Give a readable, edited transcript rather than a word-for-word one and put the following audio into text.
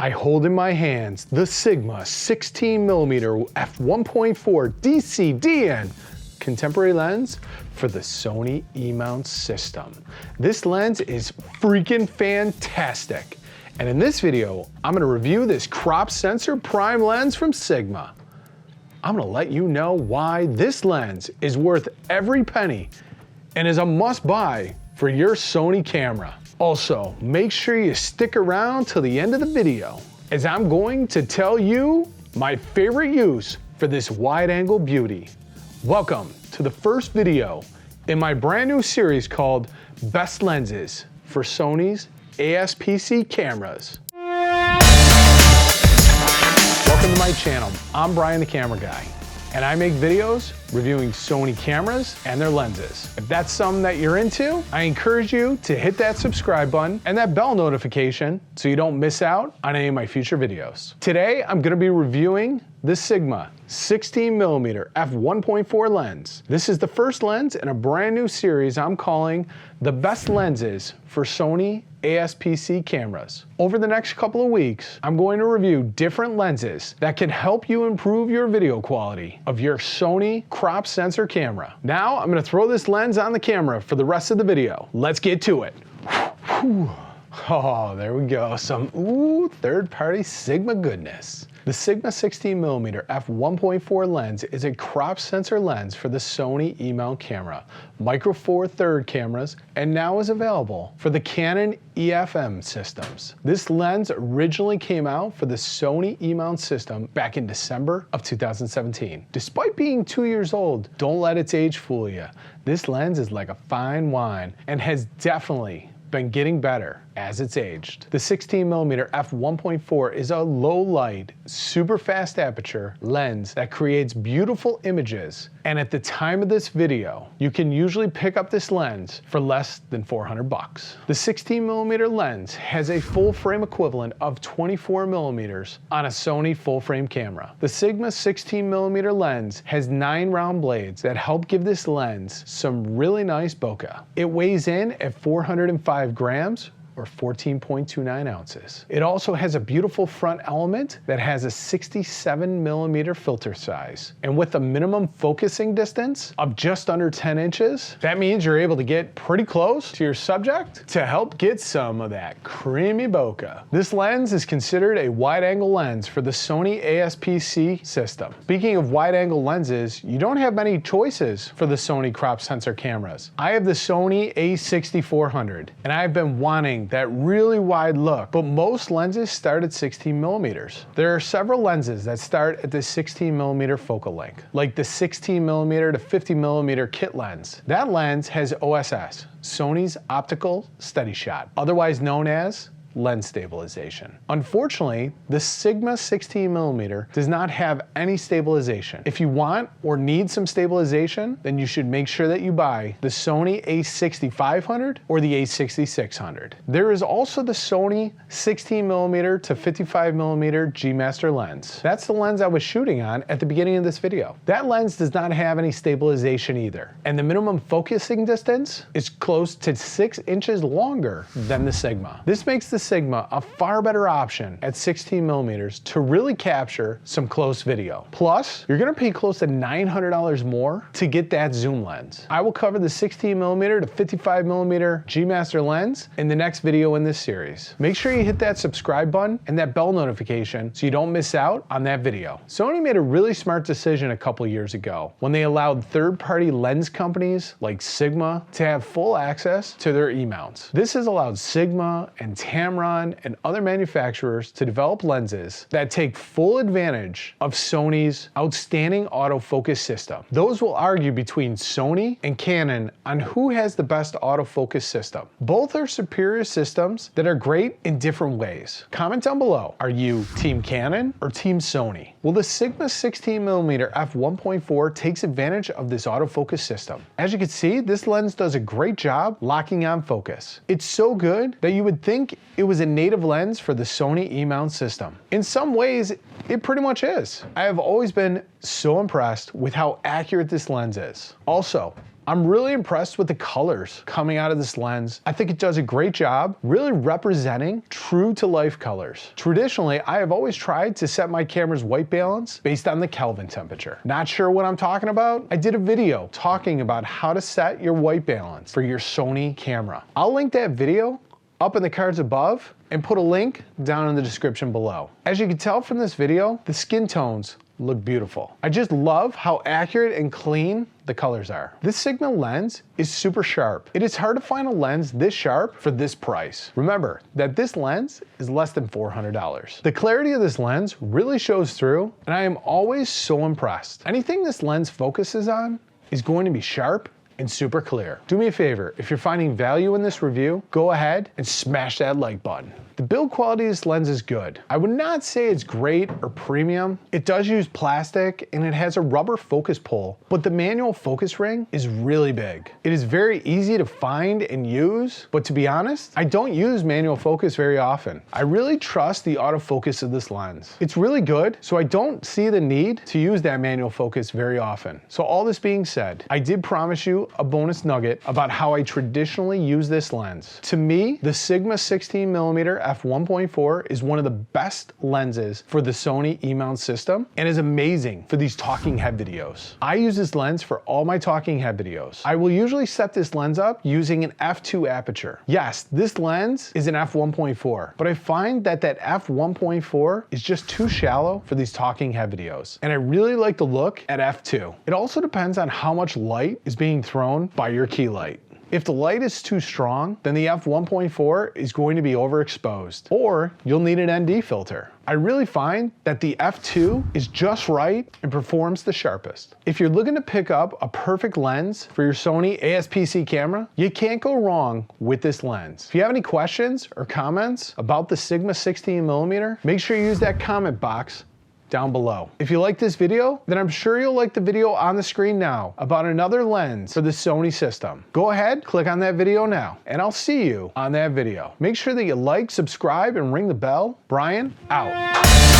I hold in my hands the Sigma 16mm f1.4 DCDN contemporary lens for the Sony E Mount system. This lens is freaking fantastic. And in this video, I'm gonna review this crop sensor prime lens from Sigma. I'm gonna let you know why this lens is worth every penny and is a must buy for your Sony camera. Also, make sure you stick around till the end of the video, as I'm going to tell you my favorite use for this wide angle beauty. Welcome to the first video in my brand new series called Best Lenses for Sony's ASP-C cameras. Welcome to my channel. I'm Brian the Camera Guy, and I make videos reviewing Sony cameras and their lenses. If that's something that you're into, I encourage you to hit that subscribe button and that bell notification so you don't miss out on any of my future videos. Today, I'm gonna be reviewing the Sigma 16mm f1.4 lens. This is the first lens in a brand new series I'm calling the best lenses for Sony ASP-C cameras. Over the next couple of weeks, I'm going to review different lenses that can help you improve your video quality of your Sony crop sensor camera. Now, I'm gonna throw this lens on the camera for the rest of the video. Let's get to it. Oh, there we go. Some third-party Sigma goodness. The Sigma 16mm f1.4 lens is a crop sensor lens for the Sony E Mount camera, Micro Four Third cameras, and now is available for the Canon EFM systems. This lens originally came out for the Sony E Mount system back in December of 2017. Despite being 2 years old, don't let its age fool you. This lens is like a fine wine and has definitely been getting better as it's aged. The 16mm f1.4 is a low light, super fast aperture lens that creates beautiful images. And at the time of this video, you can usually pick up this lens for less than 400 bucks. The 16mm lens has a full frame equivalent of 24mm on a Sony full frame camera. The Sigma 16mm lens has 9 round blades that help give this lens some really nice bokeh. It weighs in at 405 grams, or 14.29 ounces. It also has a beautiful front element that has a 67mm filter size. And with a minimum focusing distance of just under 10 inches, that means you're able to get pretty close to your subject to help get some of that creamy bokeh. This lens is considered a wide angle lens for the Sony ASP-C system. Speaking of wide angle lenses, you don't have many choices for the Sony crop sensor cameras. I have the Sony A6400, and I've been wanting that really wide look, but most lenses start at 16mm. There are several lenses that start at the 16mm focal length, like the 16mm to 50mm kit lens. That lens has OSS, Sony's Optical Steady Shot, otherwise known as lens stabilization. Unfortunately, the Sigma 16mm does not have any stabilization. If you want or need some stabilization, then you should make sure that you buy the Sony A6500 or the A6600. There is also the Sony 16mm to 55mm G Master lens. That's the lens I was shooting on at the beginning of this video. That lens does not have any stabilization either, and the minimum focusing distance is close to 6 inches longer than the Sigma. This makes the Sigma a far better option at 16mm to really capture some close video. Plus, you're gonna pay close to $900 more to get that zoom lens. I will cover the 16mm to 55mm G Master lens in the next video in this series. Make sure you hit that subscribe button and that bell notification so you don't miss out on that video. Sony made a really smart decision a couple years ago when they allowed third-party lens companies like Sigma to have full access to their E mounts. This has allowed Sigma and Tamron and other manufacturers to develop lenses that take full advantage of Sony's outstanding autofocus system. Those will argue between Sony and Canon on who has the best autofocus system. Both are superior systems that are great in different ways. Comment down below, are you Team Canon or Team Sony? Well, the Sigma 16mm f1.4 takes advantage of this autofocus system. As you can see, this lens does a great job locking on focus. It's so good that you would think it was a native lens for the Sony E Mount system. In some ways, it pretty much is. I have always been so impressed with how accurate this lens is. Also, I'm really impressed with the colors coming out of this lens. I think it does a great job really representing true to life colors. Traditionally, I have always tried to set my camera's white balance based on the Kelvin temperature. Not sure what I'm talking about? I did a video talking about how to set your white balance for your Sony camera. I'll link that video up in the cards above and put a link down in the description below. As you can tell from this video, the skin tones look beautiful. I just love how accurate and clean the colors are. This Sigma lens is super sharp. It is hard to find a lens this sharp for this price. Remember that this lens is less than $400. The clarity of this lens really shows through, and I am always so impressed. Anything this lens focuses on is going to be sharp and super clear. Do me a favor, if you're finding value in this review, go ahead and smash that like button. The build quality of this lens is good. I would not say it's great or premium. It does use plastic and it has a rubber focus pull, but the manual focus ring is really big. It is very easy to find and use, but to be honest, I don't use manual focus very often. I really trust the autofocus of this lens. It's really good, so I don't see the need to use that manual focus very often. So all this being said, I did promise you a bonus nugget about how I traditionally use this lens. To me, the Sigma 16mm f1.4 is one of the best lenses for the Sony E Mount system and is amazing for these talking head videos. I use this lens for all my talking head videos. I will usually set this lens up using an f2 aperture. Yes, this lens is an f1.4, but I find that f1.4 is just too shallow for these talking head videos, and I really like the look at f2. It also depends on how much light is being thrown by your key light. If the light is too strong, then the f1.4 is going to be overexposed, or you'll need an ND filter. I really find that the f2 is just right and performs the sharpest. If you're looking to pick up a perfect lens for your Sony ASP-C camera, you can't go wrong with this lens. If you have any questions or comments about the Sigma 16mm, make sure you use that comment box down below. If you like this video, then I'm sure you'll like the video on the screen now about another lens for the Sony system. Go ahead, click on that video now, and I'll see you on that video. Make sure that you like, subscribe, and ring the bell. Brian, out.